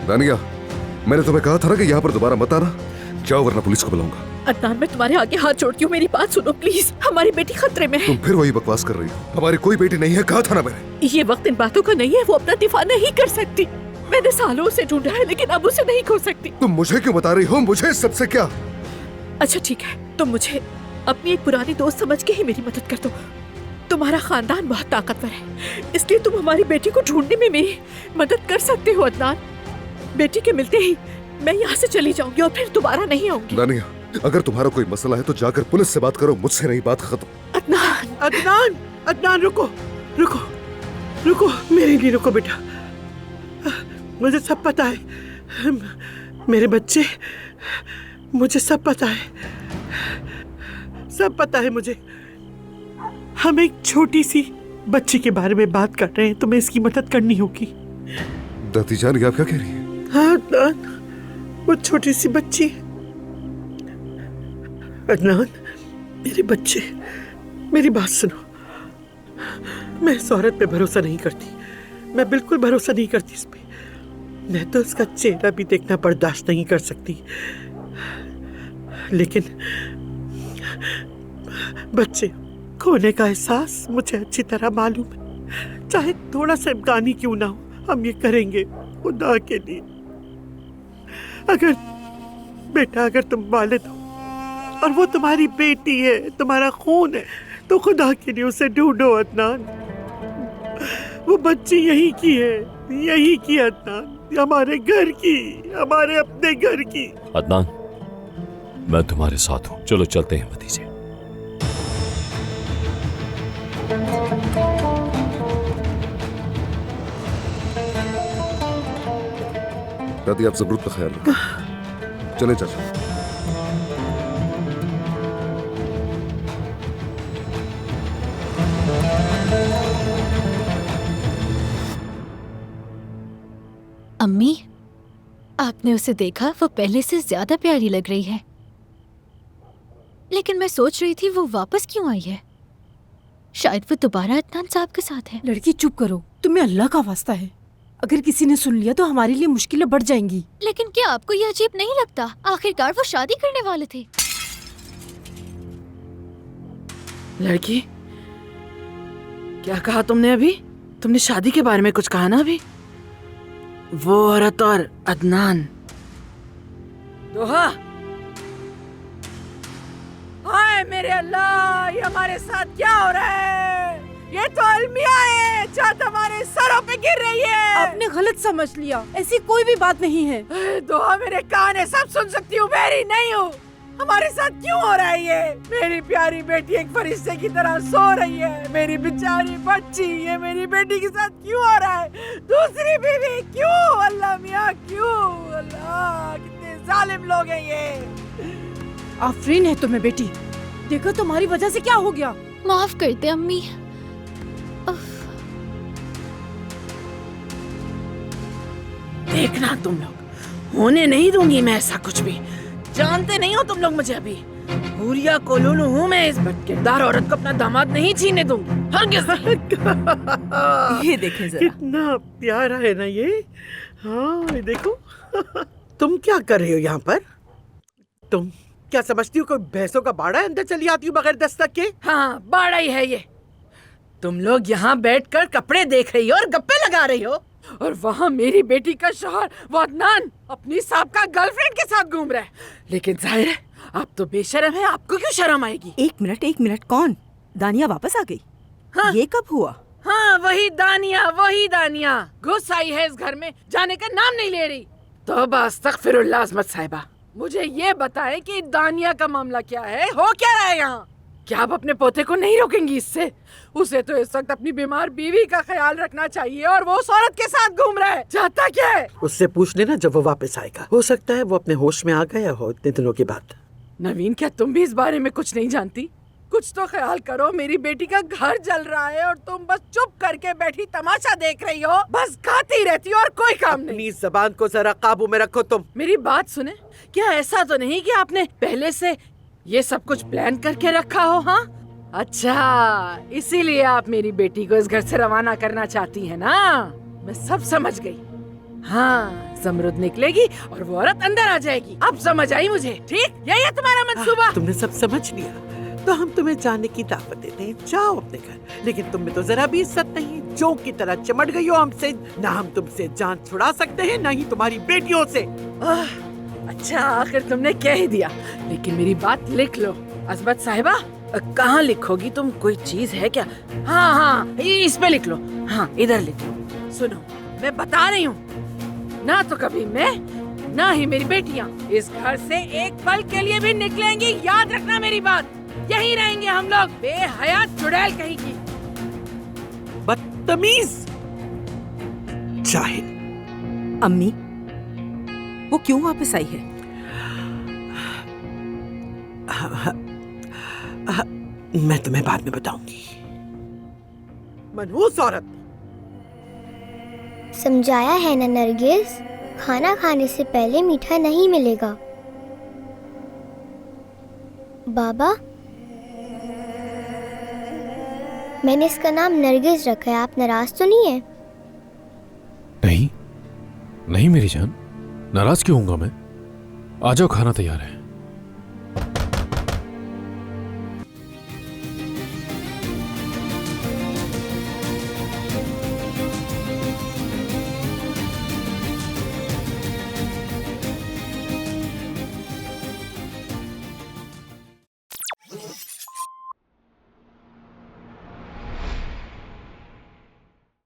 दानिया, मैंने तुम्हें कहा था ना कि यहाँ पर दोबारा मत आना। जाओ वरना पुलिस को बुलाऊंगा। अदनान, मैं तुम्हारे आगे हाथ जोड़ती हूँ, मेरी बात सुनो प्लीज। हमारी बेटी खतरे में है। तुम फिर वही बकवास कर रही हो। हमारी कोई बेटी नहीं है, कहा था ना मैंने। ये वक्त इन बातों का नहीं है। वो अपना दिफा नहीं कर सकती। मैंने सालों से ढूंढा है लेकिन अब उसे नहीं खो सकती। तुम मुझे क्यों बता रही हो? मुझे इस सबसे क्या? अच्छा ठीक है, तुम मुझे अपनी एक पुरानी दोस्त समझ के ही मेरी मदद कर दो। तुम्हारा खानदान बहुत ताकतवर है, इसलिए तुम हमारी बेटी को ढूंढने में मेरी मदद कर सकते हो। अदनान, बेटी के मिलते ही मैं यहाँ से चली जाऊंगी और फिर दोबारा नहीं आऊंगी। दानिया, अगर तुम्हारा कोई मसला है तो जाकर पुलिस से बात करो, मुझसे नहीं। बात खत्म। अदनान, अदनान, अदनान रुको, रुको, रुको, मेरे लिए रुको बेटा। मुझे सब पता है, मेरे बच्चे, मुझे सब पता है, सब पता है मुझे। हम एक छोटी सी बच्ची के बारे में बात कर रहे हैं, तुम्हें इसकी मदद करनी होगी। दादी जान, ये आप क्या कह रही हैं? हाँ अदनान, वो छोटी सी बच्ची। अदनान, मेरे बच्चे, मेरी बात सुनो। मैं इस औरत पे भरोसा नहीं करती, मैं बिल्कुल भरोसा नहीं करती इस पे। मैं तो उसका चेहरा भी देखना बर्दाश्त नहीं कर सकती, लेकिन बच्चे खोने का एहसास मुझे अच्छी तरह मालूम है। चाहे थोड़ा सा इम्कान ही क्यों ना हो, हम ये करेंगे खुदा के लिए। अगर बेटा, अगर तुम वालिद हो और वो तुम्हारी बेटी है, तुम्हारा खून है, तो खुदा के लिए उसे ढूंढो अदनान। वो बच्ची यही की है, यही की अदनान, हमारे घर की, हमारे अपने घर की। अदनान, मैं तुम्हारे साथ हूं। चलो चलते हैं भतीजे। दादी, आप जरूरत का ख्याल रखें। चले चाचा। अम्मी, आपने उसे देखा? वो पहले से ज्यादा प्यारी लग रही है। लेकिन मैं सोच रही थी वो वापस क्यों आई है? शायद वो दोबारा अदनान साहब के साथ है। लड़की चुप करो, तुम्हें अल्लाह का वास्ता है। अगर किसी ने सुन लिया तो हमारे लिए मुश्किलें बढ़ जाएंगी। लेकिन क्या आपको ये अजीब नहीं लगता? आखिरकार वो शादी करने वाले थे। लड़की, क्या कहा तुमने अभी? तुमने शादी के बारे में कुछ कहा ना अभी? वो औरत और अदनान। दोहा, हाय मेरे अल्लाह, ये हमारे साथ क्या हो रहा है? ये तो अलमिया है, चाहत हमारे सरों पे गिर रही है। आपने गलत समझ लिया, ऐसी कोई भी बात नहीं है। दोहा, मेरे कान है, सब सुन सकती हूँ, मेरी नहीं हूँ। हमारे साथ क्यों हो रहा है ये? मेरी प्यारी बेटी एक फरिश्ते की तरह सो रही है, मेरी बेचारी बच्ची, ये मेरी बेटी के साथ क्यों हो रहा है? दूसरी बीवी क्यों? अल्लाह मियाँ क्यों? अल्लाह, कितने जालिम लोग हैं ये। आफरीन है तुम्हें बेटी, देखो तुम्हारी वजह से क्या हो गया। माफ कर दे अम्मी। देखना तुम लोग, होने नहीं दूंगी मैं ऐसा कुछ भी। जानते नहीं हो तुम लोग मुझे अभी। हुरिया कोलूलू हूँ मैं, इस बदकिरदार औरत को अपना दामाद नहीं छीनने दूंगी, हरगिज़ नहीं। ये देखें जरा, कितना प्यारा है ना ये। हाँ ये देखो। तुम क्या कर रही हो यहाँ पर? तुम क्या समझती हो कोई भैंसों का बाड़ा है? अंदर चली आती हो बगैर दस्तक के। हाँ, बाड़ा ही है ये। तुम लोग यहाँ बैठकर कपड़े देख रही हो और गप्पे लगा रही हो, और वहाँ मेरी बेटी का शौहर वो अदनान अपनी साहबका गर्लफ्रेंड के साथ घूम रहा है। लेकिन जाहिर है आप तो बेशर्म है, आपको क्यों शर्म आएगी? एक मिनट, कौन? दानिया वापस आ गई? हाँ। ये कब हुआ? हाँ, वही दानिया घुस आई है इस घर में, जाने का नाम नहीं ले रही। तौबा अस्तगफिरुल्लाह अज़मत साहिबा, मुझे ये बताएं कि दानिया का मामला क्या है, हो क्या रहा है यहाँ? क्या आप अपने पोते को नहीं रोकेंगी इससे? उसे तो इस वक्त अपनी बीमार बीवी का ख्याल रखना चाहिए और वो उस औरत के साथ घूम रहा है। चाहता क्या है? उससे पूछ लेना जब वो वापस आएगा, हो सकता है वो अपने होश में आ गया हो इतने दिनों के बाद। नवीन, क्या तुम भी इस बारे में कुछ नहीं जानती? कुछ तो ख्याल करो, मेरी बेटी का घर जल रहा है और तुम बस चुप करके बैठी तमाशा देख रही हो, बस खाती रहती हो और कोई काम नहीं। अपनी ज़बान को जरा काबू में रखो तुम। मेरी बात सुने, क्या ऐसा तो नहीं कि आपने पहले से ये सब कुछ प्लान करके रखा हो? हाँ, अच्छा, इसीलिए आप मेरी बेटी को इस घर से रवाना करना चाहती हैं ना? मैं सब समझ गई। हाँ, जमरुद निकलेगी और वो औरत अंदर आ जाएगी। अब समझ आई मुझे। ठीक, यही है तुम्हारा मंसूबा। तुमने सब समझ लिया तो हम तुम्हें जाने की दावत देते हैं, जाओ अपने घर। लेकिन तुम में तो जरा भी इज्जत नहीं, जोंक की तरह चिमट गई हो हमसे। ना हम तुमसे जान छुड़ा सकते हैं, ना ही तुम्हारी बेटियों से। अच्छा, आखिर तुमने कह ही दिया। लेकिन मेरी बात लिख लो। अजमत साहिबा, कहाँ लिखोगी तुम? कोई चीज है क्या? हाँ हाँ, इस पे लिख लो। हाँ, इधर लिख लो। सुनो, मैं बता रही हूँ, ना तो कभी मैं ना ही मेरी बेटियाँ इस घर से एक पल के लिए भी निकलेंगी। याद रखना मेरी बात। यहीं रहेंगे हम लोग। बेहया चुड़ैल कहीं की। बदतमीज जाहिल। अम्मी, वो क्यों वापस आई है? मैं तुम्हें बाद में बताऊंगी। मनहूस औरत। समझाया है ना नरगिस, खाना खाने से पहले मीठा नहीं मिलेगा। बाबा, मैंने इसका नाम नरगिस रखा है, आप नाराज तो नहीं है? नहीं नहीं मेरी जान, नाराज क्यों होऊंगा मैं? आ जाओ, खाना तैयार है।